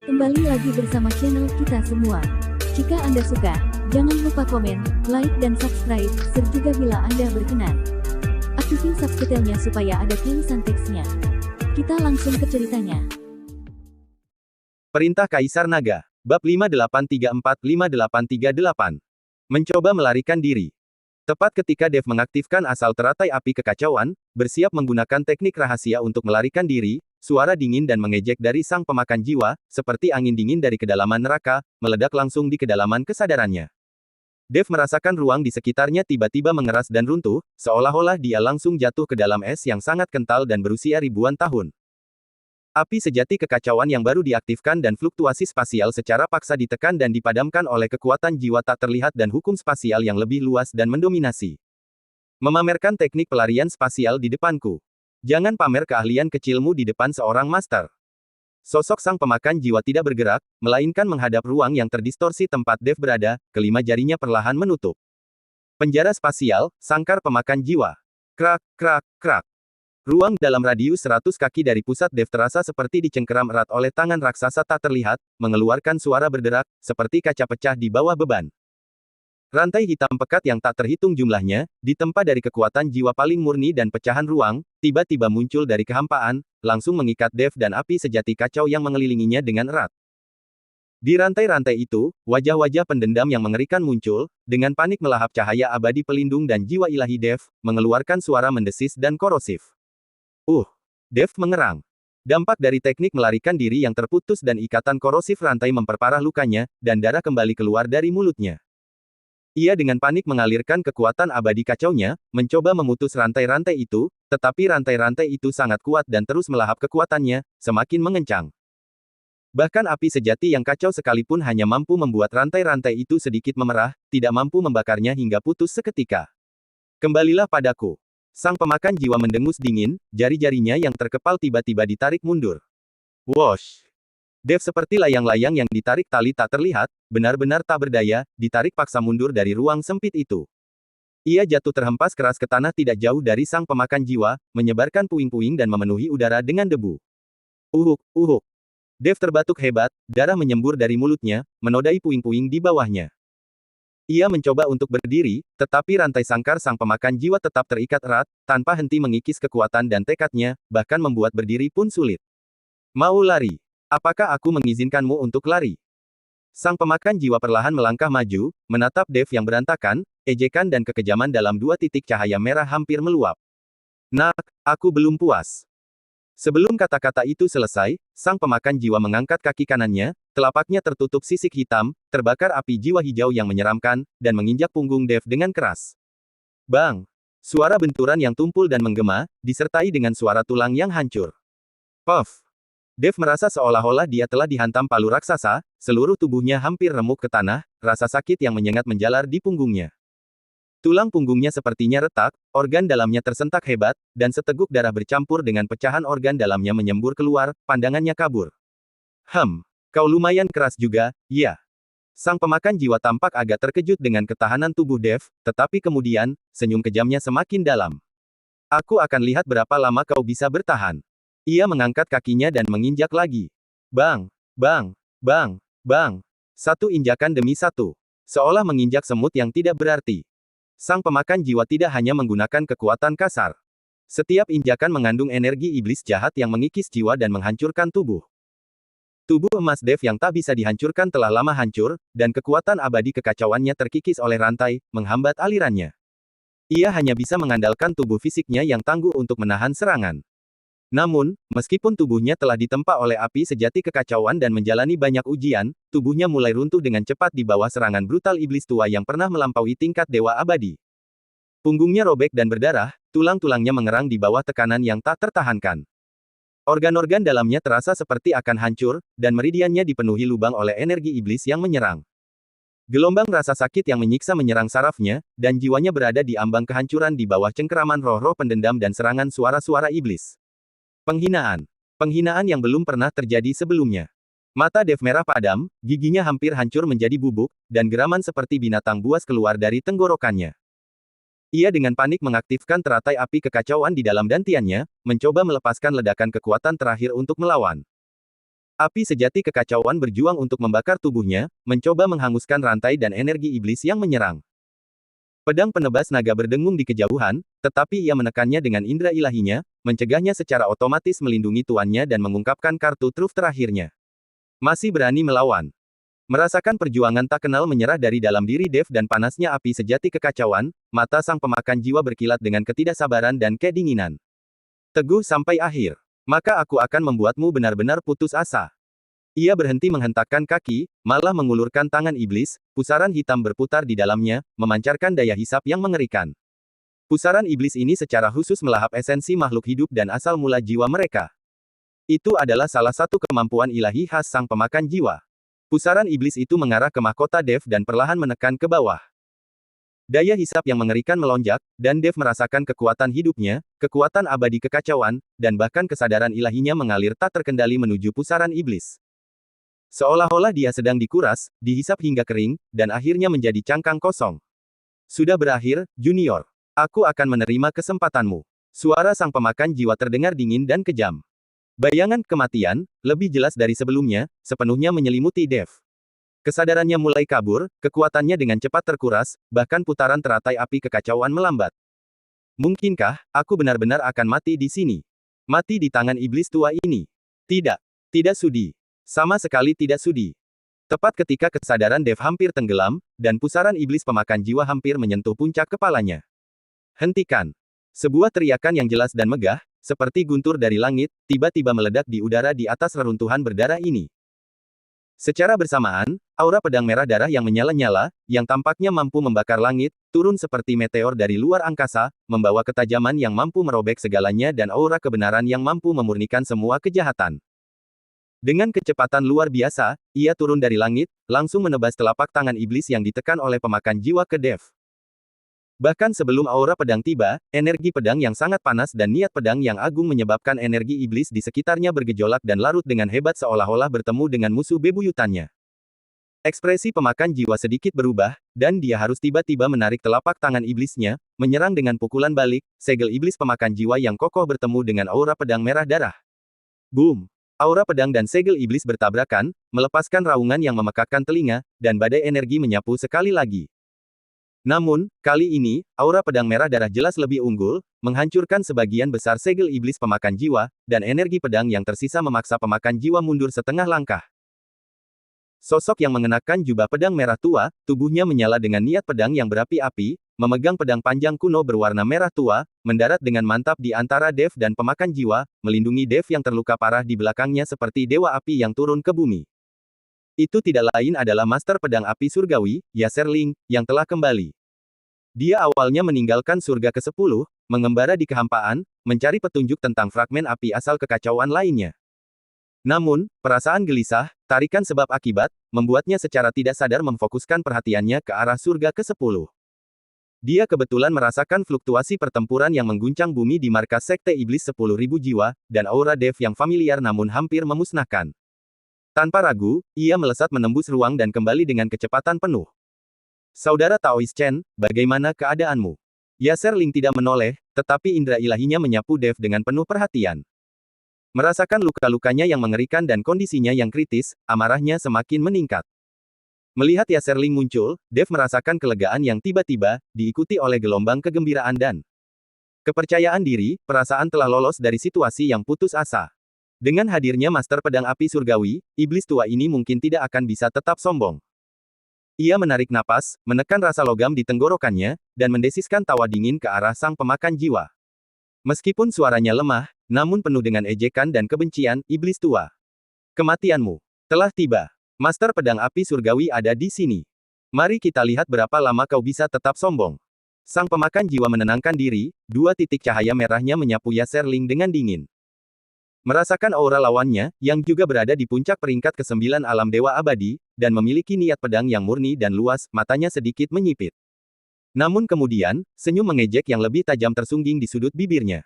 Kembali lagi bersama channel kita semua. Jika Anda suka, jangan lupa komen, like dan subscribe, juga bila Anda berkenan. Aktifin subtitlenya supaya ada tulisan teksnya. Kita langsung ke ceritanya. Perintah Kaisar Naga, Bab 5834-5838. Mencoba melarikan diri. Tepat ketika Dev mengaktifkan asal teratai api kekacauan, bersiap menggunakan teknik rahasia untuk melarikan diri, suara dingin dan mengejek dari sang pemakan jiwa, seperti angin dingin dari kedalaman neraka, meledak langsung di kedalaman kesadarannya. Dev merasakan ruang di sekitarnya tiba-tiba mengeras dan runtuh, seolah-olah dia langsung jatuh ke dalam es yang sangat kental dan berusia ribuan tahun. Api sejati kekacauan yang baru diaktifkan dan fluktuasi spasial secara paksa ditekan dan dipadamkan oleh kekuatan jiwa tak terlihat dan hukum spasial yang lebih luas dan mendominasi. Memamerkan teknik pelarian spasial di depanku. Jangan pamer keahlian kecilmu di depan seorang master. Sosok sang pemakan jiwa tidak bergerak, melainkan menghadap ruang yang terdistorsi tempat Dev berada, kelima jarinya perlahan menutup. Penjara spasial, sangkar pemakan jiwa. Krak, krak, krak. Ruang dalam radius 100 kaki dari pusat Dev terasa seperti dicengkeram erat oleh tangan raksasa tak terlihat, mengeluarkan suara berderak, seperti kaca pecah di bawah beban. Rantai hitam pekat yang tak terhitung jumlahnya, ditempa dari kekuatan jiwa paling murni dan pecahan ruang, tiba-tiba muncul dari kehampaan, langsung mengikat Dev dan api sejati kacau yang mengelilinginya dengan erat. Di rantai-rantai itu, wajah-wajah pendendam yang mengerikan muncul, dengan panik melahap cahaya abadi pelindung dan jiwa ilahi Dev, mengeluarkan suara mendesis dan korosif. Dev mengerang. Dampak dari teknik melarikan diri yang terputus dan ikatan korosif rantai memperparah lukanya, dan darah kembali keluar dari mulutnya. Ia dengan panik mengalirkan kekuatan abadi kacaunya, mencoba memutus rantai-rantai itu, tetapi rantai-rantai itu sangat kuat dan terus melahap kekuatannya, semakin mengencang. Bahkan api sejati yang kacau sekalipun hanya mampu membuat rantai-rantai itu sedikit memerah, tidak mampu membakarnya hingga putus seketika. Kembalilah padaku. Sang pemakan jiwa mendengus dingin, jari-jarinya yang terkepal tiba-tiba ditarik mundur. Wosh! Dev seperti layang-layang yang ditarik tali tak terlihat, benar-benar tak berdaya, ditarik paksa mundur dari ruang sempit itu. Ia jatuh terhempas keras ke tanah tidak jauh dari sang pemakan jiwa, menyebarkan puing-puing dan memenuhi udara dengan debu. Uhuk! Dev terbatuk hebat, darah menyembur dari mulutnya, menodai puing-puing di bawahnya. Ia mencoba untuk berdiri, tetapi rantai sangkar sang pemakan jiwa tetap terikat erat, tanpa henti mengikis kekuatan dan tekadnya, bahkan membuat berdiri pun sulit. Mau lari? Apakah aku mengizinkanmu untuk lari? Sang pemakan jiwa perlahan melangkah maju, menatap Dev yang berantakan, ejekan dan kekejaman dalam dua titik cahaya merah hampir meluap. Nak, aku belum puas. Sebelum kata-kata itu selesai, sang pemakan jiwa mengangkat kaki kanannya, telapaknya tertutup sisik hitam, terbakar api jiwa hijau yang menyeramkan, dan menginjak punggung Dev dengan keras. Bang! Suara benturan yang tumpul dan menggema, disertai dengan suara tulang yang hancur. Puff! Dev merasa seolah-olah dia telah dihantam palu raksasa, seluruh tubuhnya hampir remuk ke tanah, rasa sakit yang menyengat menjalar di punggungnya. Tulang punggungnya sepertinya retak, organ dalamnya tersentak hebat, dan seteguk darah bercampur dengan pecahan organ dalamnya menyembur keluar, pandangannya kabur. Kau lumayan keras juga, ya. Sang pemakan jiwa tampak agak terkejut dengan ketahanan tubuh Dev, tetapi kemudian, senyum kejamnya semakin dalam. Aku akan lihat berapa lama kau bisa bertahan. Ia mengangkat kakinya dan menginjak lagi. Bang! Satu injakan demi satu. Seolah menginjak semut yang tidak berarti. Sang pemakan jiwa tidak hanya menggunakan kekuatan kasar. Setiap injakan mengandung energi iblis jahat yang mengikis jiwa dan menghancurkan tubuh. Tubuh emas Dev yang tak bisa dihancurkan telah lama hancur, dan kekuatan abadi kekacauannya terkikis oleh rantai, menghambat alirannya. Ia hanya bisa mengandalkan tubuh fisiknya yang tangguh untuk menahan serangan. Namun, meskipun tubuhnya telah ditempa oleh api sejati kekacauan dan menjalani banyak ujian, tubuhnya mulai runtuh dengan cepat di bawah serangan brutal iblis tua yang pernah melampaui tingkat dewa abadi. Punggungnya robek dan berdarah, tulang-tulangnya mengerang di bawah tekanan yang tak tertahankan. Organ-organ dalamnya terasa seperti akan hancur, dan meridiannya dipenuhi lubang oleh energi iblis yang menyerang. Gelombang rasa sakit yang menyiksa menyerang sarafnya, dan jiwanya berada di ambang kehancuran di bawah cengkeraman roh-roh pendendam dan serangan suara-suara iblis. Penghinaan. Penghinaan yang belum pernah terjadi sebelumnya. Mata Dev merah padam, giginya hampir hancur menjadi bubuk, dan geraman seperti binatang buas keluar dari tenggorokannya. Ia dengan panik mengaktifkan teratai api kekacauan di dalam dantiannya, mencoba melepaskan ledakan kekuatan terakhir untuk melawan. Api sejati kekacauan berjuang untuk membakar tubuhnya, mencoba menghanguskan rantai dan energi iblis yang menyerang. Pedang penebas naga berdengung di kejauhan, tetapi ia menekannya dengan indera ilahinya, mencegahnya secara otomatis melindungi tuannya dan mengungkapkan kartu truf terakhirnya. Masih berani melawan. Merasakan perjuangan tak kenal menyerah dari dalam diri Dev dan panasnya api sejati kekacauan, mata sang pemakan jiwa berkilat dengan ketidaksabaran dan kedinginan. Teguh sampai akhir. Maka aku akan membuatmu benar-benar putus asa. Ia berhenti menghentakkan kaki, malah mengulurkan tangan iblis, pusaran hitam berputar di dalamnya, memancarkan daya hisap yang mengerikan. Pusaran iblis ini secara khusus melahap esensi makhluk hidup dan asal mula jiwa mereka. Itu adalah salah satu kemampuan ilahi khas sang pemakan jiwa. Pusaran iblis itu mengarah ke mahkota Dev dan perlahan menekan ke bawah. Daya hisap yang mengerikan melonjak, dan Dev merasakan kekuatan hidupnya, kekuatan abadi kekacauan, dan bahkan kesadaran ilahinya mengalir tak terkendali menuju pusaran iblis. Seolah-olah dia sedang dikuras, dihisap hingga kering, dan akhirnya menjadi cangkang kosong. Sudah berakhir, Junior. Aku akan menerima kesempatanmu. Suara sang pemakan jiwa terdengar dingin dan kejam. Bayangan kematian, lebih jelas dari sebelumnya, sepenuhnya menyelimuti Dev. Kesadarannya mulai kabur, kekuatannya dengan cepat terkuras, bahkan putaran teratai api kekacauan melambat. Mungkinkah, aku benar-benar akan mati di sini? Mati di tangan iblis tua ini? Tidak. Tidak sudi. Sama sekali tidak sudi. Tepat ketika kesadaran Dev hampir tenggelam, dan pusaran iblis pemakan jiwa hampir menyentuh puncak kepalanya. Hentikan. Sebuah teriakan yang jelas dan megah, seperti guntur dari langit, tiba-tiba meledak di udara di atas reruntuhan berdarah ini. Secara bersamaan, aura pedang merah darah yang menyala-nyala, yang tampaknya mampu membakar langit, turun seperti meteor dari luar angkasa, membawa ketajaman yang mampu merobek segalanya dan aura kebenaran yang mampu memurnikan semua kejahatan. Dengan kecepatan luar biasa, ia turun dari langit, langsung menebas telapak tangan iblis yang ditekan oleh pemakan jiwa ke Dev. Bahkan sebelum aura pedang tiba, energi pedang yang sangat panas dan niat pedang yang agung menyebabkan energi iblis di sekitarnya bergejolak dan larut dengan hebat seolah-olah bertemu dengan musuh bebuyutannya. Ekspresi pemakan jiwa sedikit berubah, dan dia harus tiba-tiba menarik telapak tangan iblisnya, menyerang dengan pukulan balik, segel iblis pemakan jiwa yang kokoh bertemu dengan aura pedang merah darah. Boom! Aura pedang dan segel iblis bertabrakan, melepaskan raungan yang memekakkan telinga, dan badai energi menyapu sekali lagi. Namun, kali ini, aura pedang merah darah jelas lebih unggul, menghancurkan sebagian besar segel iblis pemakan jiwa, dan energi pedang yang tersisa memaksa pemakan jiwa mundur setengah langkah. Sosok yang mengenakan jubah pedang merah tua, tubuhnya menyala dengan niat pedang yang berapi-api, memegang pedang panjang kuno berwarna merah tua, mendarat dengan mantap di antara Dev dan pemakan jiwa, melindungi Dev yang terluka parah di belakangnya seperti dewa api yang turun ke bumi. Itu tidak lain adalah Master Pedang Api Surgawi, Yaserling, yang telah kembali. Dia awalnya meninggalkan surga ke-10, mengembara di kehampaan, mencari petunjuk tentang fragmen api asal kekacauan lainnya. Namun, perasaan gelisah, tarikan sebab akibat, membuatnya secara tidak sadar memfokuskan perhatiannya ke arah surga ke-10. Dia kebetulan merasakan fluktuasi pertempuran yang mengguncang bumi di markas Sekte Iblis 10.000 jiwa, dan aura Dev yang familiar namun hampir memusnahkan. Tanpa ragu, ia melesat menembus ruang dan kembali dengan kecepatan penuh. Saudara Taois Chen, bagaimana keadaanmu? Yaserling tidak menoleh, tetapi indera ilahinya menyapu Dev dengan penuh perhatian. Merasakan luka-lukanya yang mengerikan dan kondisinya yang kritis, amarahnya semakin meningkat. Melihat Yaserling muncul, Dev merasakan kelegaan yang tiba-tiba, diikuti oleh gelombang kegembiraan dan kepercayaan diri, perasaan telah lolos dari situasi yang putus asa. Dengan hadirnya Master Pedang Api Surgawi, iblis tua ini mungkin tidak akan bisa tetap sombong. Ia menarik napas, menekan rasa logam di tenggorokannya, dan mendesiskan tawa dingin ke arah sang pemakan jiwa. Meskipun suaranya lemah, namun penuh dengan ejekan dan kebencian, iblis tua. Kematianmu telah tiba. Master Pedang Api Surgawi ada di sini. Mari kita lihat berapa lama kau bisa tetap sombong. Sang pemakan jiwa menenangkan diri, dua titik cahaya merahnya menyapu Yaserling dengan dingin. Merasakan aura lawannya, yang juga berada di puncak peringkat ke-9 alam dewa abadi, dan memiliki niat pedang yang murni dan luas, matanya sedikit menyipit. Namun kemudian, senyum mengejek yang lebih tajam tersungging di sudut bibirnya.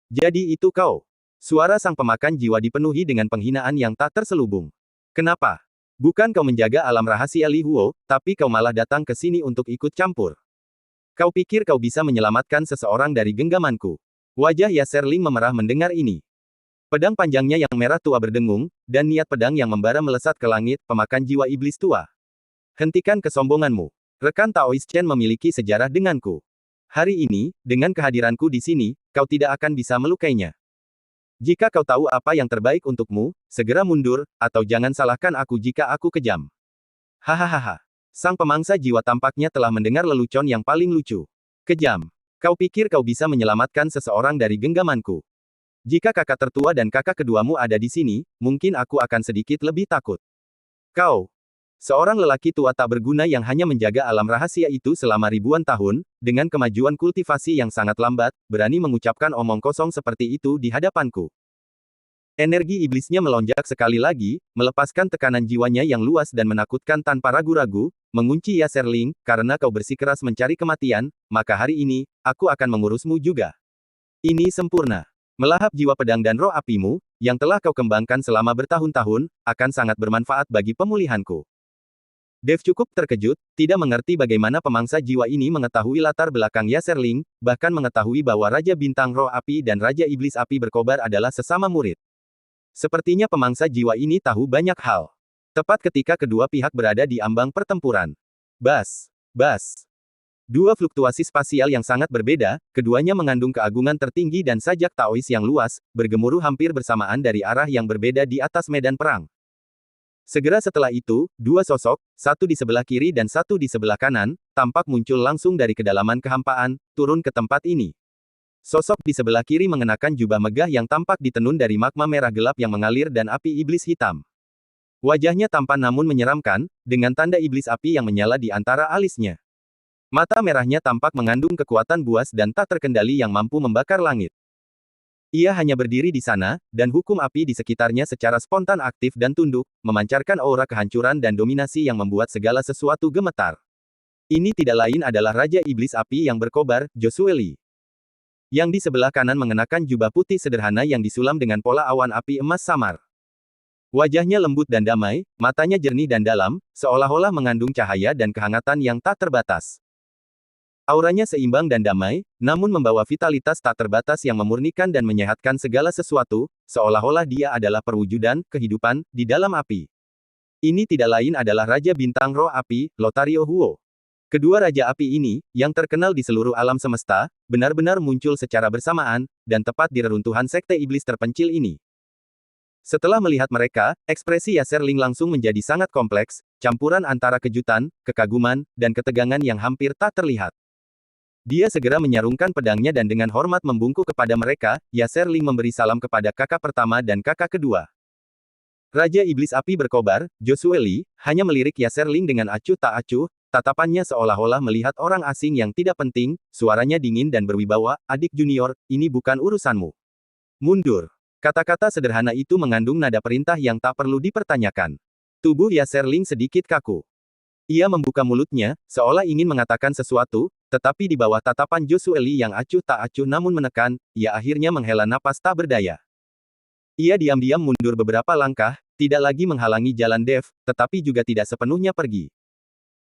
Jadi itu kau. Suara sang pemakan jiwa dipenuhi dengan penghinaan yang tak terselubung. Kenapa? Bukan kau menjaga alam rahasia Li Huo, tapi kau malah datang ke sini untuk ikut campur. Kau pikir kau bisa menyelamatkan seseorang dari genggamanku? Wajah Yaserling memerah mendengar ini. Pedang panjangnya yang merah tua berdengung, dan niat pedang yang membara melesat ke langit, pemakan jiwa iblis tua. Hentikan kesombonganmu. Rekan Taoist Chen memiliki sejarah denganku. Hari ini, dengan kehadiranku di sini, kau tidak akan bisa melukainya. Jika kau tahu apa yang terbaik untukmu, segera mundur, atau jangan salahkan aku jika aku kejam. Hahaha. Sang pemangsa jiwa tampaknya telah mendengar lelucon yang paling lucu. Kejam. Kau pikir kau bisa menyelamatkan seseorang dari genggamanku? Jika kakak tertua dan kakak keduamu ada di sini, mungkin aku akan sedikit lebih takut. Kau. Seorang lelaki tua tak berguna yang hanya menjaga alam rahasia itu selama ribuan tahun, dengan kemajuan kultivasi yang sangat lambat, berani mengucapkan omong kosong seperti itu di hadapanku. Energi iblisnya melonjak sekali lagi, melepaskan tekanan jiwanya yang luas dan menakutkan tanpa ragu-ragu, mengunci Ya Serling, karena kau bersikeras mencari kematian, maka hari ini, aku akan mengurusmu juga. Ini sempurna. Melahap jiwa pedang dan roh apimu, yang telah kau kembangkan selama bertahun-tahun, akan sangat bermanfaat bagi pemulihanku. Dev cukup terkejut, tidak mengerti bagaimana pemangsa jiwa ini mengetahui latar belakang Ya Serling, bahkan mengetahui bahwa Raja Bintang Roh Api dan Raja Iblis Api berkobar adalah sesama murid. Sepertinya pemangsa jiwa ini tahu banyak hal. Tepat ketika kedua pihak berada di ambang pertempuran. Bas. Bas. Dua fluktuasi spasial yang sangat berbeda, keduanya mengandung keagungan tertinggi dan sajak Taois yang luas, bergemuruh hampir bersamaan dari arah yang berbeda di atas medan perang. Segera setelah itu, dua sosok, satu di sebelah kiri dan satu di sebelah kanan, tampak muncul langsung dari kedalaman kehampaan, turun ke tempat ini. Sosok di sebelah kiri mengenakan jubah megah yang tampak ditenun dari magma merah gelap yang mengalir dan api iblis hitam. Wajahnya tampan namun menyeramkan, dengan tanda iblis api yang menyala di antara alisnya. Mata merahnya tampak mengandung kekuatan buas dan tak terkendali yang mampu membakar langit. Ia hanya berdiri di sana, dan hukum api di sekitarnya secara spontan aktif dan tunduk, memancarkan aura kehancuran dan dominasi yang membuat segala sesuatu gemetar. Ini tidak lain adalah Raja Iblis Api yang berkobar, Joshua Li. Yang di sebelah kanan mengenakan jubah putih sederhana yang disulam dengan pola awan api emas samar. Wajahnya lembut dan damai, matanya jernih dan dalam, seolah-olah mengandung cahaya dan kehangatan yang tak terbatas. Auranya seimbang dan damai, namun membawa vitalitas tak terbatas yang memurnikan dan menyehatkan segala sesuatu, seolah-olah dia adalah perwujudan kehidupan di dalam api. Ini tidak lain adalah Raja Bintang Roh Api, Lotario Huo. Kedua Raja Api ini, yang terkenal di seluruh alam semesta, benar-benar muncul secara bersamaan, dan tepat di reruntuhan sekte iblis terpencil ini. Setelah melihat mereka, ekspresi Ya Serling langsung menjadi sangat kompleks, campuran antara kejutan, kekaguman, dan ketegangan yang hampir tak terlihat. Dia segera menyarungkan pedangnya dan dengan hormat membungkuk kepada mereka, Ya Serling memberi salam kepada kakak pertama dan kakak kedua. Raja Iblis Api berkobar, Joshua Li, hanya melirik Ya Serling dengan acuh tak acuh, tatapannya seolah-olah melihat orang asing yang tidak penting, suaranya dingin dan berwibawa, adik junior, ini bukan urusanmu. Mundur. Kata-kata sederhana itu mengandung nada perintah yang tak perlu dipertanyakan. Tubuh Ya Serling sedikit kaku. Ia membuka mulutnya, seolah ingin mengatakan sesuatu, tetapi di bawah tatapan Joshua Li yang acuh tak acuh namun menekan, ia akhirnya menghela napas tak berdaya. Ia diam-diam mundur beberapa langkah, tidak lagi menghalangi jalan Dev, tetapi juga tidak sepenuhnya pergi.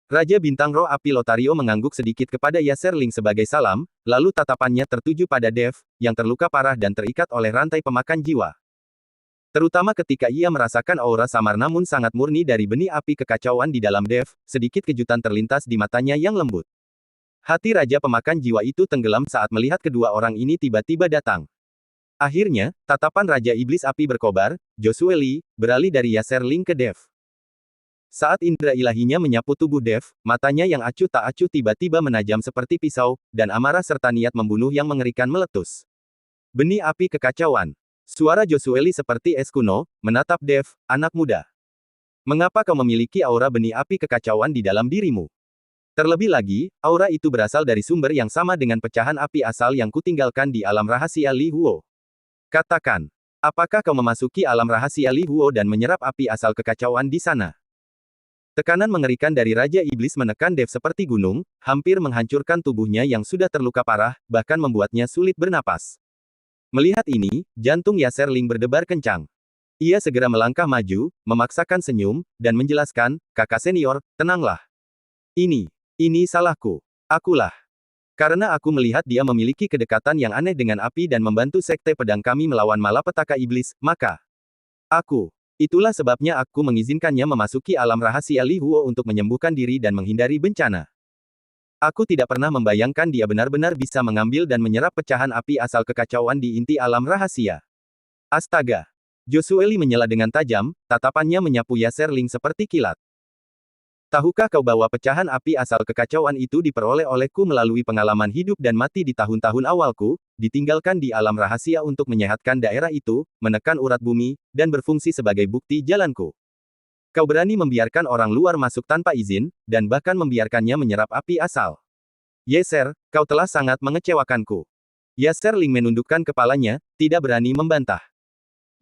Raja Bintang Roh Api Lotario mengangguk sedikit kepada Ya Serling sebagai salam, lalu tatapannya tertuju pada Dev, yang terluka parah dan terikat oleh rantai pemakan jiwa. Terutama ketika ia merasakan aura samar namun sangat murni dari benih api kekacauan di dalam Dev, sedikit kejutan terlintas di matanya yang lembut. Hati Raja Pemakan Jiwa itu tenggelam saat melihat kedua orang ini tiba-tiba datang. Akhirnya, tatapan Raja Iblis Api berkobar, Joshua Li, beralih dari Ya Serling ke Dev. Saat indera ilahinya menyapu tubuh Dev, matanya yang acuh tak acuh tiba-tiba menajam seperti pisau, dan amarah serta niat membunuh yang mengerikan meletus. Benih api kekacauan. Suara Joshua Li seperti es kuno, menatap Dev, anak muda. Mengapa kau memiliki aura benih api kekacauan di dalam dirimu? Terlebih lagi, aura itu berasal dari sumber yang sama dengan pecahan api asal yang kutinggalkan di alam rahasia Li Huo. Katakan, apakah kau memasuki alam rahasia Li Huo dan menyerap api asal kekacauan di sana? Tekanan mengerikan dari Raja Iblis menekan Dev seperti gunung, hampir menghancurkan tubuhnya yang sudah terluka parah, bahkan membuatnya sulit bernapas. Melihat ini, jantung Ya Serling berdebar kencang. Ia segera melangkah maju, memaksakan senyum, dan menjelaskan, kakak senior, tenanglah. Ini salahku. Akulah. Karena aku melihat dia memiliki kedekatan yang aneh dengan api dan membantu sekte pedang kami melawan malapetaka iblis, maka itulah sebabnya aku mengizinkannya memasuki alam rahasia Li Huo untuk menyembuhkan diri dan menghindari bencana. Aku tidak pernah membayangkan dia benar-benar bisa mengambil dan menyerap pecahan api asal kekacauan di inti alam rahasia. Astaga! Joshua Lee menyela dengan tajam, tatapannya menyapu Yaser Ling seperti kilat. Tahukah kau bahwa pecahan api asal kekacauan itu diperoleh olehku melalui pengalaman hidup dan mati di tahun-tahun awalku, ditinggalkan di alam rahasia untuk menyehatkan daerah itu, menekan urat bumi, dan berfungsi sebagai bukti jalanku. Kau berani membiarkan orang luar masuk tanpa izin, dan bahkan membiarkannya menyerap api asal. Yeser, kau telah sangat mengecewakanku. Yaser Ling menundukkan kepalanya, tidak berani membantah.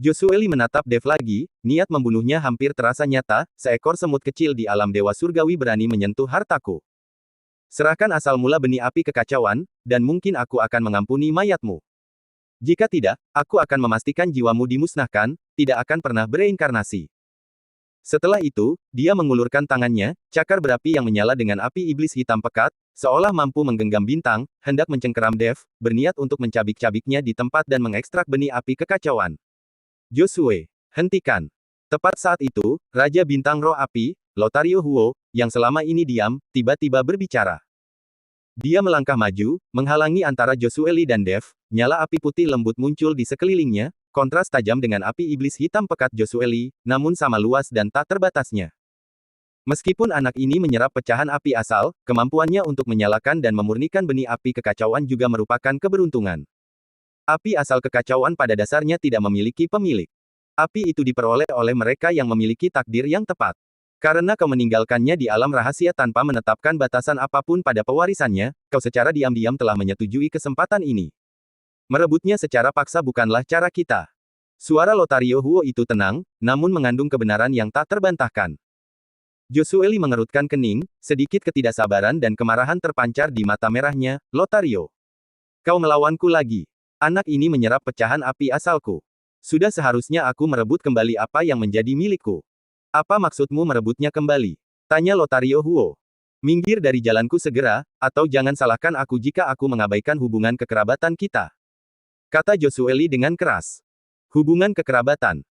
Joshua Lee menatap Dev lagi, niat membunuhnya hampir terasa nyata, seekor semut kecil di alam dewa surgawi berani menyentuh hartaku. Serahkan asal mula benih api kekacauan, dan mungkin aku akan mengampuni mayatmu. Jika tidak, aku akan memastikan jiwamu dimusnahkan, tidak akan pernah bereinkarnasi. Setelah itu, dia mengulurkan tangannya, cakar berapi yang menyala dengan api iblis hitam pekat, seolah mampu menggenggam bintang, hendak mencengkeram Dev, berniat untuk mencabik-cabiknya di tempat dan mengekstrak benih api kekacauan. Joshua, hentikan. Tepat saat itu, Raja Bintang Roh Api, Lotario Huo, yang selama ini diam, tiba-tiba berbicara. Dia melangkah maju, menghalangi antara Joshua Lee dan Dev, nyala api putih lembut muncul di sekelilingnya, kontras tajam dengan api iblis hitam pekat Joshua Lee, namun sama luas dan tak terbatasnya. Meskipun anak ini menyerap pecahan api asal, kemampuannya untuk menyalakan dan memurnikan benih api kekacauan juga merupakan keberuntungan. Api asal kekacauan pada dasarnya tidak memiliki pemilik. Api itu diperoleh oleh mereka yang memiliki takdir yang tepat. Karena kau meninggalkannya di alam rahasia tanpa menetapkan batasan apapun pada pewarisannya, kau secara diam-diam telah menyetujui kesempatan ini. Merebutnya secara paksa bukanlah cara kita. Suara Lotario Huo itu tenang, namun mengandung kebenaran yang tak terbantahkan. Joshua Lee mengerutkan kening, sedikit ketidaksabaran dan kemarahan terpancar di mata merahnya. Lotario, kau melawanku lagi. Anak ini menyerap pecahan api asalku. Sudah seharusnya aku merebut kembali apa yang menjadi milikku. Apa maksudmu merebutnya kembali? Tanya Lotario Huo. Minggir dari jalanku segera, atau jangan salahkan aku jika aku mengabaikan hubungan kekerabatan kita. Kata Joshua Lee dengan keras. Hubungan kekerabatan.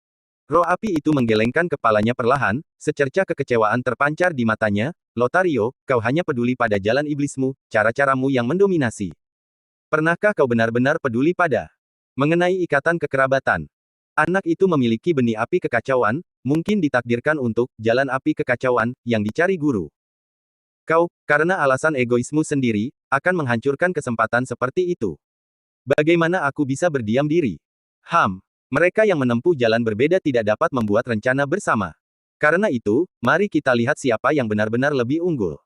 Roh api itu menggelengkan kepalanya perlahan, secercah kekecewaan terpancar di matanya. Lotario, kau hanya peduli pada jalan iblismu, cara-caramu yang mendominasi. Pernahkah kau benar-benar peduli pada mengenai ikatan kekerabatan? Anak itu memiliki benih api kekacauan, mungkin ditakdirkan untuk jalan api kekacauan yang dicari guru. Kau, karena alasan egoismu sendiri, akan menghancurkan kesempatan seperti itu. Bagaimana aku bisa berdiam diri? Mereka yang menempuh jalan berbeda tidak dapat membuat rencana bersama. Karena itu, mari kita lihat siapa yang benar-benar lebih unggul.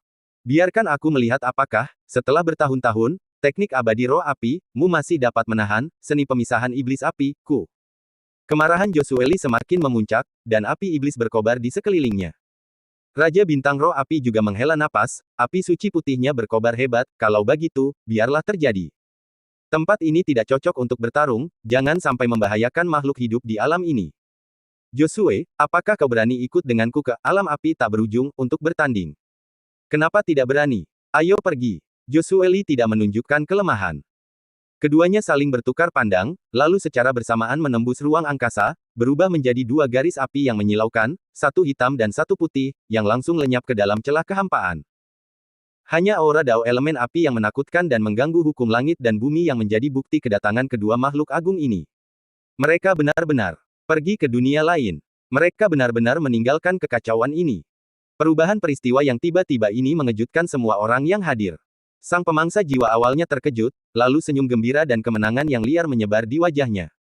Biarkan aku melihat apakah, setelah bertahun-tahun, teknik abadi roh api, mu masih dapat menahan seni pemisahan iblis api, ku. Kemarahan Joshua Lee semakin memuncak, dan api iblis berkobar di sekelilingnya. Raja Bintang Roh Api juga menghela napas, api suci putihnya berkobar hebat, kalau begitu, biarlah terjadi. Tempat ini tidak cocok untuk bertarung, jangan sampai membahayakan makhluk hidup di alam ini. Joshua, apakah kau berani ikut denganku ke alam api tak berujung untuk bertanding? Kenapa tidak berani? Ayo pergi. Joshua Lee tidak menunjukkan kelemahan. Keduanya saling bertukar pandang, lalu secara bersamaan menembus ruang angkasa, berubah menjadi dua garis api yang menyilaukan, satu hitam dan satu putih, yang langsung lenyap ke dalam celah kehampaan. Hanya aura dao elemen api yang menakutkan dan mengganggu hukum langit dan bumi yang menjadi bukti kedatangan kedua makhluk agung ini. Mereka benar-benar pergi ke dunia lain. Mereka benar-benar meninggalkan kekacauan ini. Perubahan peristiwa yang tiba-tiba ini mengejutkan semua orang yang hadir. Sang pemangsa jiwa awalnya terkejut, lalu senyum gembira dan kemenangan yang liar menyebar di wajahnya.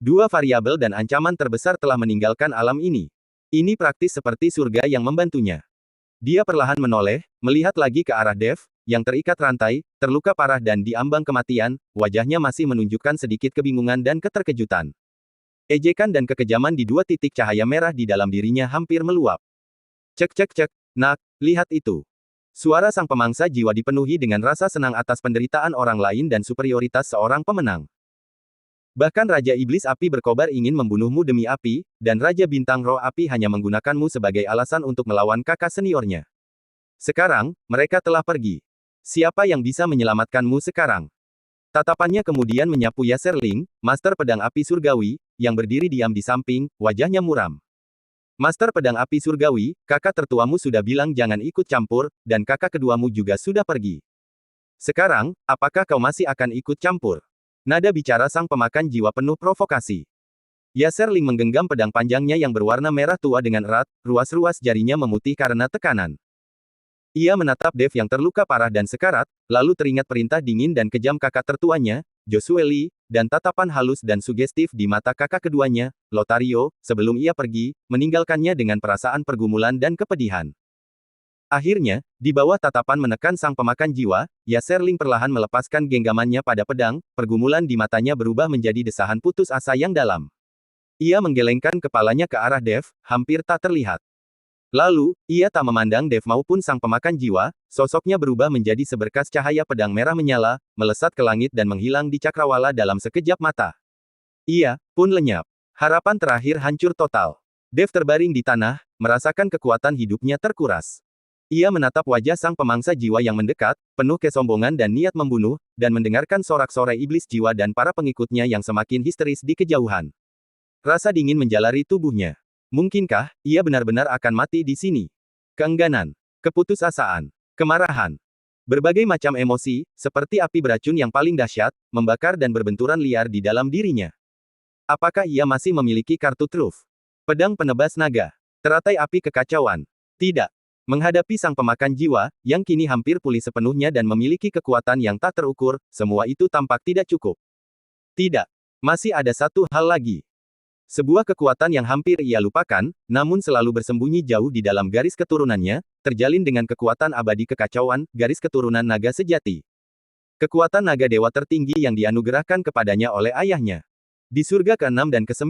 Dua variabel dan ancaman terbesar telah meninggalkan alam ini. Ini praktis seperti surga yang membantunya. Dia perlahan menoleh, melihat lagi ke arah Dev, yang terikat rantai, terluka parah dan di ambang kematian, wajahnya masih menunjukkan sedikit kebingungan dan keterkejutan. Ejekan dan kekejaman di dua titik cahaya merah di dalam dirinya hampir meluap. Cek cek cek, nak, lihat itu. Suara sang pemangsa jiwa dipenuhi dengan rasa senang atas penderitaan orang lain dan superioritas seorang pemenang. Bahkan Raja Iblis Api berkobar ingin membunuhmu demi api, dan Raja Bintang Roh Api hanya menggunakanmu sebagai alasan untuk melawan kakak seniornya. Sekarang, mereka telah pergi. Siapa yang bisa menyelamatkanmu sekarang? Tatapannya kemudian menyapu Yaserling, Master Pedang Api Surgawi, yang berdiri diam di samping, wajahnya muram. Master Pedang Api Surgawi, kakak tertuamu sudah bilang jangan ikut campur, dan kakak keduamu juga sudah pergi. Sekarang, apakah kau masih akan ikut campur? Nada bicara sang pemakan jiwa penuh provokasi. Yaserling menggenggam pedang panjangnya yang berwarna merah tua dengan erat, ruas-ruas jarinya memutih karena tekanan. Ia menatap Dev yang terluka parah dan sekarat, lalu teringat perintah dingin dan kejam kakak tertuanya, Joshua Lee, dan tatapan halus dan sugestif di mata kakak keduanya, Lotario, sebelum ia pergi, meninggalkannya dengan perasaan pergumulan dan kepedihan. Akhirnya, di bawah tatapan menekan sang pemakan jiwa, Yaserling perlahan melepaskan genggamannya pada pedang, pergumulan di matanya berubah menjadi desahan putus asa yang dalam. Ia menggelengkan kepalanya ke arah Dev, hampir tak terlihat. Lalu, ia tak memandang Dev maupun sang pemakan jiwa, sosoknya berubah menjadi seberkas cahaya pedang merah menyala, melesat ke langit dan menghilang di cakrawala dalam sekejap mata. Ia pun lenyap. Harapan terakhir hancur total. Dev terbaring di tanah, merasakan kekuatan hidupnya terkuras. Ia menatap wajah sang pemangsa jiwa yang mendekat, penuh kesombongan dan niat membunuh, dan mendengarkan sorak-sorai iblis jiwa dan para pengikutnya yang semakin histeris di kejauhan. Rasa dingin menjalari tubuhnya. Mungkinkah ia benar-benar akan mati di sini? Keengganan, keputusasaan, kemarahan. Berbagai macam emosi, seperti api beracun yang paling dahsyat, membakar dan berbenturan liar di dalam dirinya. Apakah ia masih memiliki kartu truf? Pedang penebas naga. Teratai api kekacauan. Tidak. Menghadapi sang pemakan jiwa, yang kini hampir pulih sepenuhnya dan memiliki kekuatan yang tak terukur, semua itu tampak tidak cukup. Tidak. Masih ada satu hal lagi. Sebuah kekuatan yang hampir ia lupakan, namun selalu bersembunyi jauh di dalam garis keturunannya, terjalin dengan kekuatan abadi kekacauan, garis keturunan naga sejati. Kekuatan naga dewa tertinggi yang dianugerahkan kepadanya oleh ayahnya. Di surga ke-6 dan ke-9,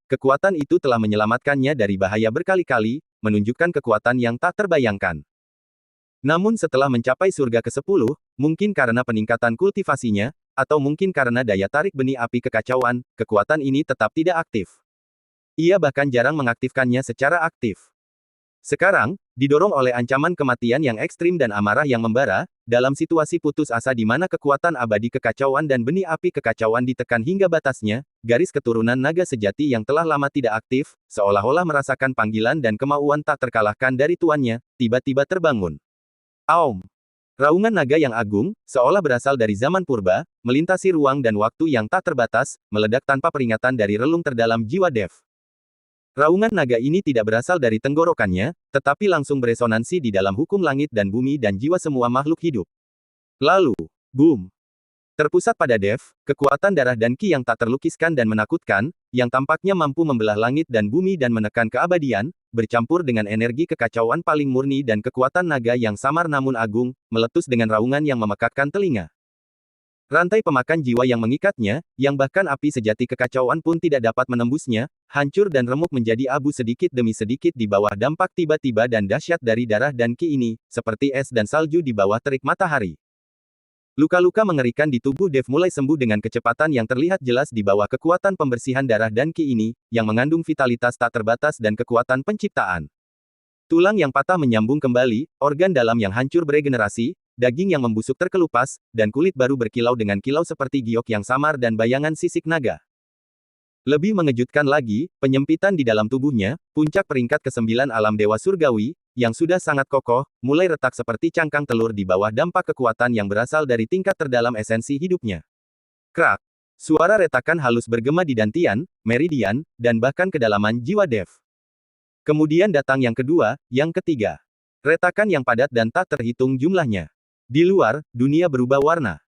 kekuatan itu telah menyelamatkannya dari bahaya berkali-kali, menunjukkan kekuatan yang tak terbayangkan. Namun setelah mencapai surga ke-10, mungkin karena peningkatan kultivasinya, atau mungkin karena daya tarik benih api kekacauan, kekuatan ini tetap tidak aktif. Ia bahkan jarang mengaktifkannya secara aktif. Sekarang, didorong oleh ancaman kematian yang ekstrim dan amarah yang membara, dalam situasi putus asa di mana kekuatan abadi kekacauan dan benih api kekacauan ditekan hingga batasnya, garis keturunan naga sejati yang telah lama tidak aktif, seolah-olah merasakan panggilan dan kemauan tak terkalahkan dari tuannya, tiba-tiba terbangun. Aum! Raungan naga yang agung, seolah berasal dari zaman purba, melintasi ruang dan waktu yang tak terbatas, meledak tanpa peringatan dari relung terdalam jiwa Dev. Raungan naga ini tidak berasal dari tenggorokannya, tetapi langsung beresonansi di dalam hukum langit dan bumi dan jiwa semua makhluk hidup. Lalu, boom! Terpusat pada Dev, kekuatan darah dan ki yang tak terlukiskan dan menakutkan, yang tampaknya mampu membelah langit dan bumi dan menekan keabadian, bercampur dengan energi kekacauan paling murni dan kekuatan naga yang samar namun agung, meletus dengan raungan yang memekakkan telinga. Rantai pemakan jiwa yang mengikatnya, yang bahkan api sejati kekacauan pun tidak dapat menembusnya, hancur dan remuk menjadi abu sedikit demi sedikit di bawah dampak tiba-tiba dan dahsyat dari darah dan ki ini, seperti es dan salju di bawah terik matahari. Luka-luka mengerikan di tubuh Dev mulai sembuh dengan kecepatan yang terlihat jelas di bawah kekuatan pembersihan darah dan ki ini, yang mengandung vitalitas tak terbatas dan kekuatan penciptaan. Tulang yang patah menyambung kembali, organ dalam yang hancur beregenerasi, daging yang membusuk terkelupas, dan kulit baru berkilau dengan kilau seperti giok yang samar dan bayangan sisik naga. Lebih mengejutkan lagi, penyempitan di dalam tubuhnya, puncak peringkat ke-9 alam dewa surgawi, yang sudah sangat kokoh, mulai retak seperti cangkang telur di bawah dampak kekuatan yang berasal dari tingkat terdalam esensi hidupnya. Krak! Suara retakan halus bergema di dantian, meridian, dan bahkan kedalaman jiwa Dev. Kemudian datang yang kedua, yang ketiga. Retakan yang padat dan tak terhitung jumlahnya. Di luar, dunia berubah warna.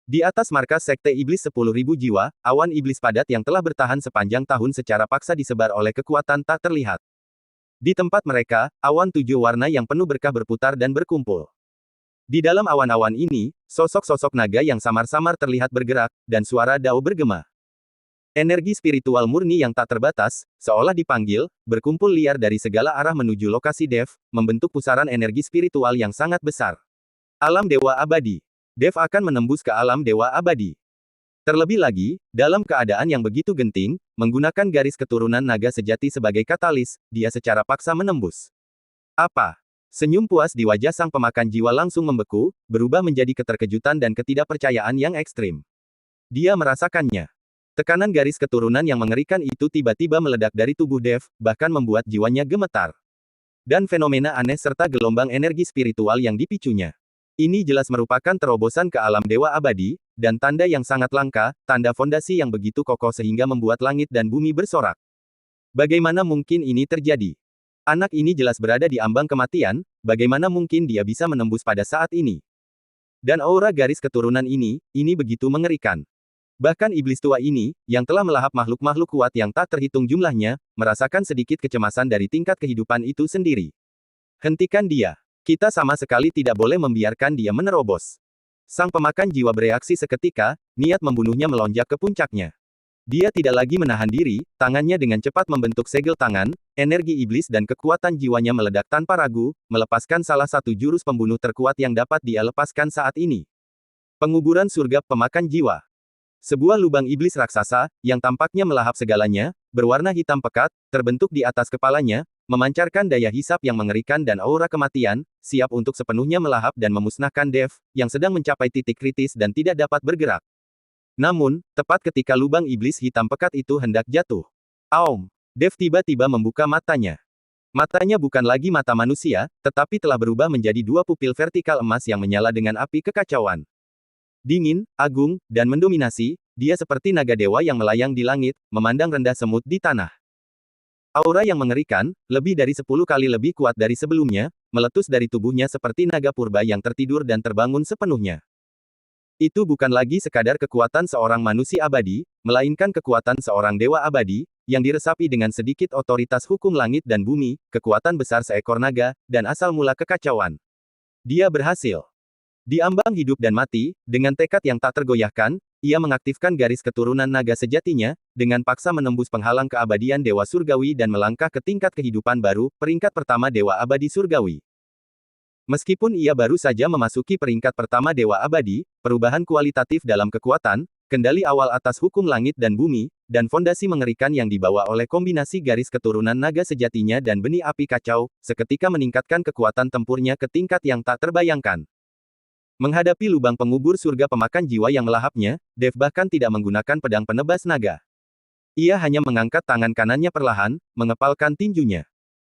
Di atas markas Sekte Iblis 10.000 jiwa, awan iblis padat yang telah bertahan sepanjang tahun secara paksa disebar oleh kekuatan tak terlihat. Di tempat mereka, awan 7 warna yang penuh berkah berputar dan berkumpul. Di dalam awan-awan ini, sosok-sosok naga yang samar-samar terlihat bergerak, dan suara dao bergema. Energi spiritual murni yang tak terbatas, seolah dipanggil, berkumpul liar dari segala arah menuju lokasi Dev, membentuk pusaran energi spiritual yang sangat besar. Alam Dewa Abadi. Dev akan menembus ke alam Dewa Abadi. Terlebih lagi, dalam keadaan yang begitu genting, menggunakan garis keturunan naga sejati sebagai katalis, dia secara paksa menembus. Apa? Senyum puas di wajah sang pemakan jiwa langsung membeku, berubah menjadi keterkejutan dan ketidakpercayaan yang ekstrim. Dia merasakannya. Tekanan garis keturunan yang mengerikan itu tiba-tiba meledak dari tubuh Dev, bahkan membuat jiwanya gemetar. Dan fenomena aneh serta gelombang energi spiritual yang dipicunya. Ini jelas merupakan terobosan ke alam dewa abadi, dan tanda yang sangat langka, tanda fondasi yang begitu kokoh sehingga membuat langit dan bumi bersorak. Bagaimana mungkin ini terjadi? Anak ini jelas berada di ambang kematian, bagaimana mungkin dia bisa menembus pada saat ini? Dan aura garis keturunan ini begitu mengerikan. Bahkan iblis tua ini, yang telah melahap makhluk-makhluk kuat yang tak terhitung jumlahnya, merasakan sedikit kecemasan dari tingkat kehidupan itu sendiri. Hentikan dia. Kita sama sekali tidak boleh membiarkan dia menerobos. Sang pemakan jiwa bereaksi seketika, niat membunuhnya melonjak ke puncaknya. Dia tidak lagi menahan diri, tangannya dengan cepat membentuk segel tangan, energi iblis dan kekuatan jiwanya meledak tanpa ragu, melepaskan salah satu jurus pembunuh terkuat yang dapat dia lepaskan saat ini. Penguburan surga pemakan jiwa. Sebuah lubang iblis raksasa, yang tampaknya melahap segalanya, berwarna hitam pekat, terbentuk di atas kepalanya, memancarkan daya hisap yang mengerikan dan aura kematian, siap untuk sepenuhnya melahap dan memusnahkan Dev, yang sedang mencapai titik kritis dan tidak dapat bergerak. Namun, tepat ketika lubang iblis hitam pekat itu hendak jatuh. Aum! Dev tiba-tiba membuka matanya. Matanya bukan lagi mata manusia, tetapi telah berubah menjadi dua pupil vertikal emas yang menyala dengan api kekacauan. Dingin, agung, dan mendominasi, dia seperti naga dewa yang melayang di langit, memandang rendah semut di tanah. Aura yang mengerikan, lebih dari 10 kali lebih kuat dari sebelumnya, meletus dari tubuhnya seperti naga purba yang tertidur dan terbangun sepenuhnya. Itu bukan lagi sekadar kekuatan seorang manusia abadi, melainkan kekuatan seorang dewa abadi, yang diresapi dengan sedikit otoritas hukum langit dan bumi, kekuatan besar seekor naga, dan asal mula kekacauan. Dia berhasil. Di ambang hidup dan mati, dengan tekad yang tak tergoyahkan, ia mengaktifkan garis keturunan naga sejatinya, dengan paksa menembus penghalang keabadian dewa surgawi dan melangkah ke tingkat kehidupan baru, peringkat pertama dewa abadi surgawi. Meskipun ia baru saja memasuki peringkat pertama dewa abadi, perubahan kualitatif dalam kekuatan, kendali awal atas hukum langit dan bumi, dan fondasi mengerikan yang dibawa oleh kombinasi garis keturunan naga sejatinya dan benih api kacau, seketika meningkatkan kekuatan tempurnya ke tingkat yang tak terbayangkan. Menghadapi lubang pengubur surga pemakan jiwa yang melahapnya, Dev bahkan tidak menggunakan pedang penebas naga. Ia hanya mengangkat tangan kanannya perlahan, mengepalkan tinjunya.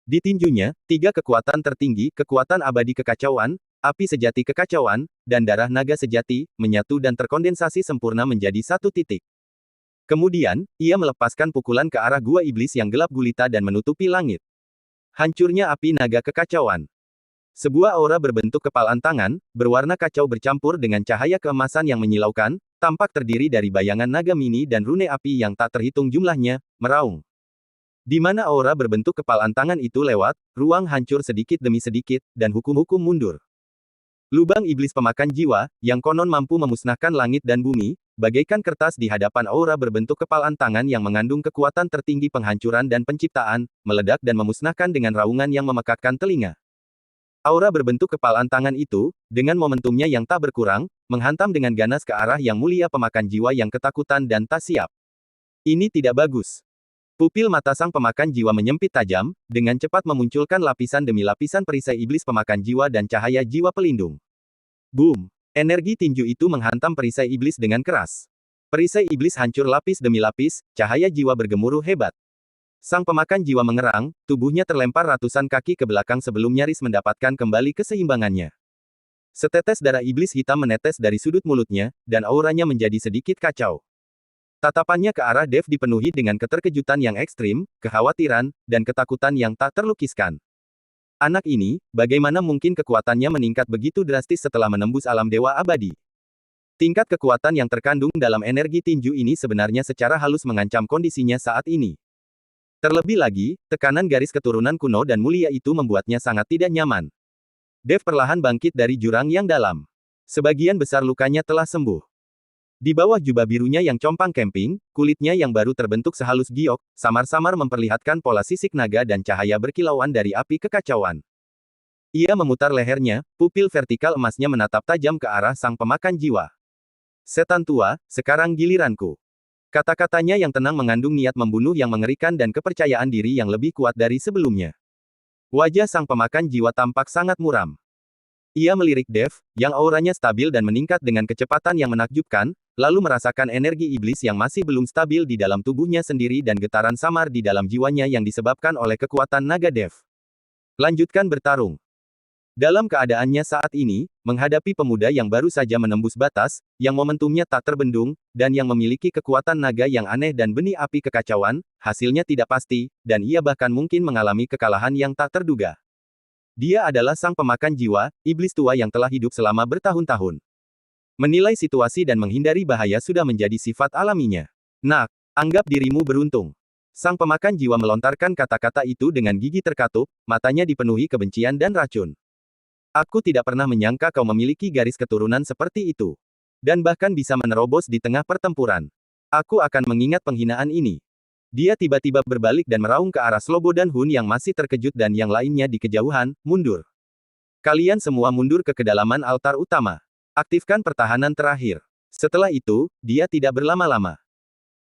Di tinjunya, 3 kekuatan tertinggi, kekuatan abadi kekacauan, api sejati kekacauan, dan darah naga sejati, menyatu dan terkondensasi sempurna menjadi satu titik. Kemudian, ia melepaskan pukulan ke arah gua iblis yang gelap gulita dan menutupi langit. Hancurnya api naga kekacauan. Sebuah aura berbentuk kepalan tangan, berwarna kacau bercampur dengan cahaya keemasan yang menyilaukan, tampak terdiri dari bayangan naga mini dan rune api yang tak terhitung jumlahnya, meraung. Di mana aura berbentuk kepalan tangan itu lewat, ruang hancur sedikit demi sedikit, dan hukum-hukum mundur. Lubang iblis pemakan jiwa, yang konon mampu memusnahkan langit dan bumi, bagaikan kertas di hadapan aura berbentuk kepalan tangan yang mengandung kekuatan tertinggi penghancuran dan penciptaan, meledak dan memusnahkan dengan raungan yang memekakkan telinga. Aura berbentuk kepalan tangan itu, dengan momentumnya yang tak berkurang, menghantam dengan ganas ke arah yang mulia pemakan jiwa yang ketakutan dan tak siap. Ini tidak bagus. Pupil mata sang pemakan jiwa menyempit tajam, dengan cepat memunculkan lapisan demi lapisan perisai iblis pemakan jiwa dan cahaya jiwa pelindung. Boom! Energi tinju itu menghantam perisai iblis dengan keras. Perisai iblis hancur lapis demi lapis, cahaya jiwa bergemuruh hebat. Sang pemakan jiwa mengerang, tubuhnya terlempar ratusan kaki ke belakang sebelum nyaris mendapatkan kembali keseimbangannya. Setetes darah iblis hitam menetes dari sudut mulutnya, dan auranya menjadi sedikit kacau. Tatapannya ke arah Dev dipenuhi dengan keterkejutan yang ekstrim, kekhawatiran, dan ketakutan yang tak terlukiskan. Anak ini, bagaimana mungkin kekuatannya meningkat begitu drastis setelah menembus alam dewa abadi? Tingkat kekuatan yang terkandung dalam energi tinju ini sebenarnya secara halus mengancam kondisinya saat ini. Terlebih lagi, tekanan garis keturunan kuno dan mulia itu membuatnya sangat tidak nyaman. Dev perlahan bangkit dari jurang yang dalam. Sebagian besar lukanya telah sembuh. Di bawah jubah birunya yang compang camping, kulitnya yang baru terbentuk sehalus giok, samar-samar memperlihatkan pola sisik naga dan cahaya berkilauan dari api kekacauan. Ia memutar lehernya, pupil vertikal emasnya menatap tajam ke arah sang pemakan jiwa. Setan tua, sekarang giliranku. Kata-katanya yang tenang mengandung niat membunuh yang mengerikan dan kepercayaan diri yang lebih kuat dari sebelumnya. Wajah sang pemakan jiwa tampak sangat muram. Ia melirik Dev, yang auranya stabil dan meningkat dengan kecepatan yang menakjubkan, lalu merasakan energi iblis yang masih belum stabil di dalam tubuhnya sendiri dan getaran samar di dalam jiwanya yang disebabkan oleh kekuatan naga Dev. Lanjutkan bertarung. Dalam keadaannya saat ini, menghadapi pemuda yang baru saja menembus batas, yang momentumnya tak terbendung, dan yang memiliki kekuatan naga yang aneh dan benih api kekacauan, hasilnya tidak pasti, dan ia bahkan mungkin mengalami kekalahan yang tak terduga. Dia adalah sang pemakan jiwa, iblis tua yang telah hidup selama bertahun-tahun. Menilai situasi dan menghindari bahaya sudah menjadi sifat alaminya. Nak, anggap dirimu beruntung. Sang pemakan jiwa melontarkan kata-kata itu dengan gigi terkatup, matanya dipenuhi kebencian dan racun. Aku tidak pernah menyangka kau memiliki garis keturunan seperti itu. Dan bahkan bisa menerobos di tengah pertempuran. Aku akan mengingat penghinaan ini. Dia tiba-tiba berbalik dan meraung ke arah Slobo dan Hun yang masih terkejut dan yang lainnya di kejauhan, mundur. Kalian semua mundur ke kedalaman altar utama. Aktifkan pertahanan terakhir. Setelah itu, dia tidak berlama-lama.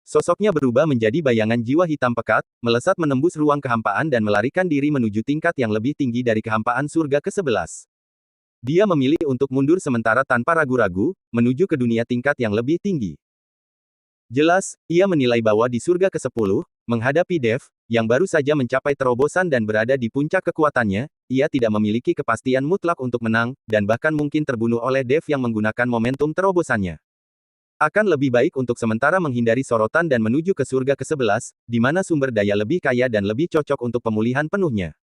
Sosoknya berubah menjadi bayangan jiwa hitam pekat, melesat menembus ruang kehampaan dan melarikan diri menuju tingkat yang lebih tinggi dari kehampaan surga ke-11. Dia memilih untuk mundur sementara tanpa ragu-ragu, menuju ke dunia tingkat yang lebih tinggi. Jelas, ia menilai bahwa di surga ke-10, menghadapi Dev, yang baru saja mencapai terobosan dan berada di puncak kekuatannya, ia tidak memiliki kepastian mutlak untuk menang, dan bahkan mungkin terbunuh oleh Dev yang menggunakan momentum terobosannya. Akan lebih baik untuk sementara menghindari sorotan dan menuju ke surga ke-11, di mana sumber daya lebih kaya dan lebih cocok untuk pemulihan penuhnya.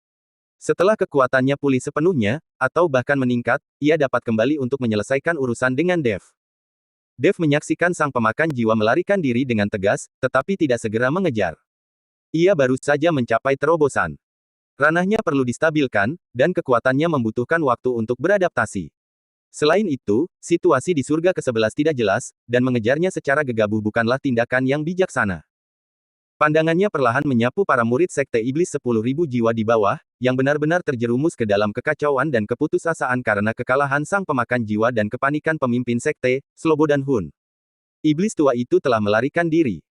Setelah kekuatannya pulih sepenuhnya, atau bahkan meningkat, ia dapat kembali untuk menyelesaikan urusan dengan Dev. Dev menyaksikan sang pemakan jiwa melarikan diri dengan tegas, tetapi tidak segera mengejar. Ia baru saja mencapai terobosan. Ranahnya perlu distabilkan, dan kekuatannya membutuhkan waktu untuk beradaptasi. Selain itu, situasi di surga ke-11 tidak jelas, dan mengejarnya secara gegabah bukanlah tindakan yang bijaksana. Pandangannya perlahan menyapu para murid Sekte Iblis 10.000 jiwa di bawah, yang benar-benar terjerumus ke dalam kekacauan dan keputusasaan karena kekalahan sang pemakan jiwa dan kepanikan pemimpin Sekte, Slobo dan Hun. Iblis tua itu telah melarikan diri.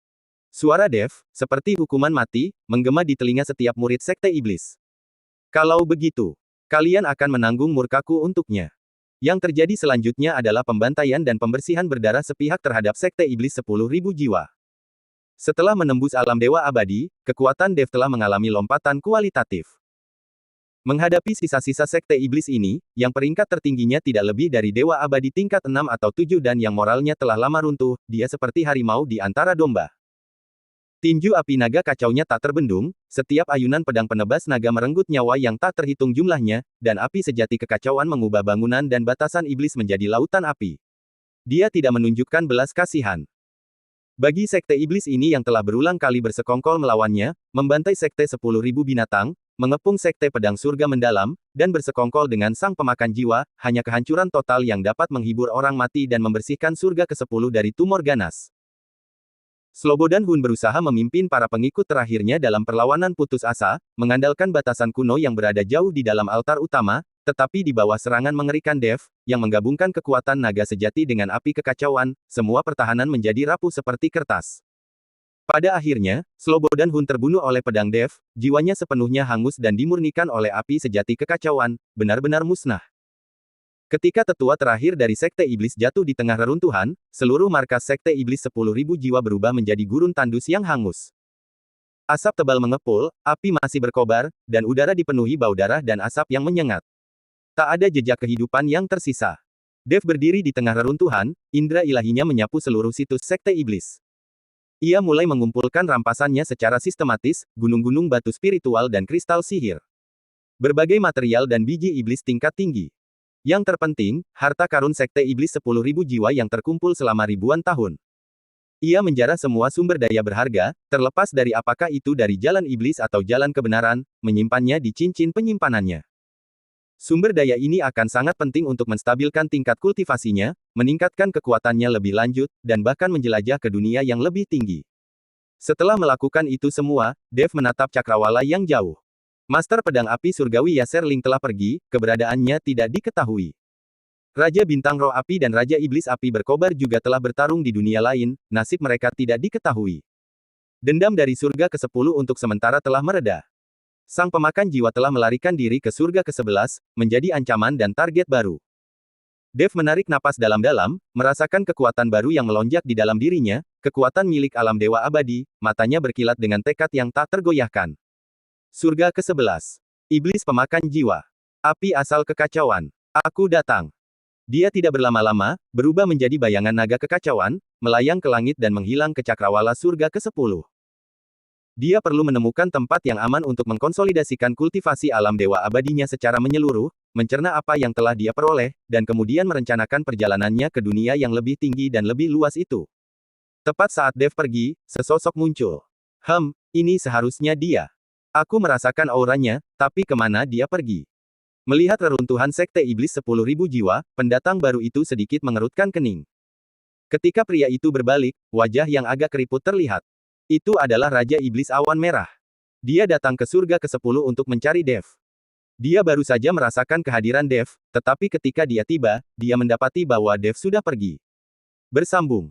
Suara Dev, seperti hukuman mati, menggema di telinga setiap murid Sekte Iblis. Kalau begitu, kalian akan menanggung murkaku untuknya. Yang terjadi selanjutnya adalah pembantaian dan pembersihan berdarah sepihak terhadap Sekte Iblis 10.000 jiwa. Setelah menembus alam dewa abadi, kekuatan Dev telah mengalami lompatan kualitatif. Menghadapi sisa-sisa Sekte Iblis ini, yang peringkat tertingginya tidak lebih dari dewa abadi tingkat 6 atau 7 dan yang moralnya telah lama runtuh, dia seperti harimau di antara domba. Tinju api naga kacaunya tak terbendung, setiap ayunan pedang penebas naga merenggut nyawa yang tak terhitung jumlahnya, dan api sejati kekacauan mengubah bangunan dan batasan iblis menjadi lautan api. Dia tidak menunjukkan belas kasihan. Bagi Sekte Iblis ini yang telah berulang kali bersekongkol melawannya, membantai Sekte 10.000 binatang, mengepung Sekte Pedang Surga Mendalam, dan bersekongkol dengan sang pemakan jiwa, hanya kehancuran total yang dapat menghibur orang mati dan membersihkan surga ke-10 dari tumor ganas. Slobo dan Hun berusaha memimpin para pengikut terakhirnya dalam perlawanan putus asa, mengandalkan batasan kuno yang berada jauh di dalam altar utama, tetapi di bawah serangan mengerikan Dev, yang menggabungkan kekuatan naga sejati dengan api kekacauan, semua pertahanan menjadi rapuh seperti kertas. Pada akhirnya, Slobo dan Hun terbunuh oleh pedang Dev, jiwanya sepenuhnya hangus dan dimurnikan oleh api sejati kekacauan, benar-benar musnah. Ketika tetua terakhir dari Sekte Iblis jatuh di tengah reruntuhan, seluruh markas Sekte Iblis 10.000 jiwa berubah menjadi gurun tandus yang hangus. Asap tebal mengepul, api masih berkobar, dan udara dipenuhi bau darah dan asap yang menyengat. Tak ada jejak kehidupan yang tersisa. Dev berdiri di tengah reruntuhan, indera ilahinya menyapu seluruh situs Sekte Iblis. Ia mulai mengumpulkan rampasannya secara sistematis, gunung-gunung batu spiritual dan kristal sihir. Berbagai material dan biji iblis tingkat tinggi. Yang terpenting, harta karun Sekte Iblis 10.000 jiwa yang terkumpul selama ribuan tahun. Ia menjarah semua sumber daya berharga, terlepas dari apakah itu dari jalan iblis atau jalan kebenaran, menyimpannya di cincin penyimpanannya. Sumber daya ini akan sangat penting untuk menstabilkan tingkat kultivasinya, meningkatkan kekuatannya lebih lanjut, dan bahkan menjelajah ke dunia yang lebih tinggi. Setelah melakukan itu semua, Dev menatap cakrawala yang jauh. Master Pedang Api Surgawi Yaser Ling telah pergi, keberadaannya tidak diketahui. Raja Bintang Roh Api dan Raja Iblis Api berkobar juga telah bertarung di dunia lain, nasib mereka tidak diketahui. Dendam dari surga ke-10 untuk sementara telah mereda. Sang pemakan jiwa telah melarikan diri ke surga ke-11, menjadi ancaman dan target baru. Dev menarik napas dalam-dalam, merasakan kekuatan baru yang melonjak di dalam dirinya, kekuatan milik alam dewa abadi, matanya berkilat dengan tekad yang tak tergoyahkan. Surga ke-11. Iblis pemakan jiwa. Api asal kekacauan. Aku datang. Dia tidak berlama-lama, berubah menjadi bayangan naga kekacauan, melayang ke langit dan menghilang ke cakrawala surga ke-10. Dia perlu menemukan tempat yang aman untuk mengkonsolidasikan kultivasi alam dewa abadinya secara menyeluruh, mencerna apa yang telah dia peroleh, dan kemudian merencanakan perjalanannya ke dunia yang lebih tinggi dan lebih luas itu. Tepat saat Dev pergi, sesosok muncul. Ini seharusnya dia. Aku merasakan auranya, tapi kemana dia pergi? Melihat reruntuhan Sekte Iblis 10.000 jiwa, pendatang baru itu sedikit mengerutkan kening. Ketika pria itu berbalik, wajah yang agak keriput terlihat. Itu adalah Raja Iblis Awan Merah. Dia datang ke surga ke-10 untuk mencari Dev. Dia baru saja merasakan kehadiran Dev, tetapi ketika dia tiba, dia mendapati bahwa Dev sudah pergi. Bersambung.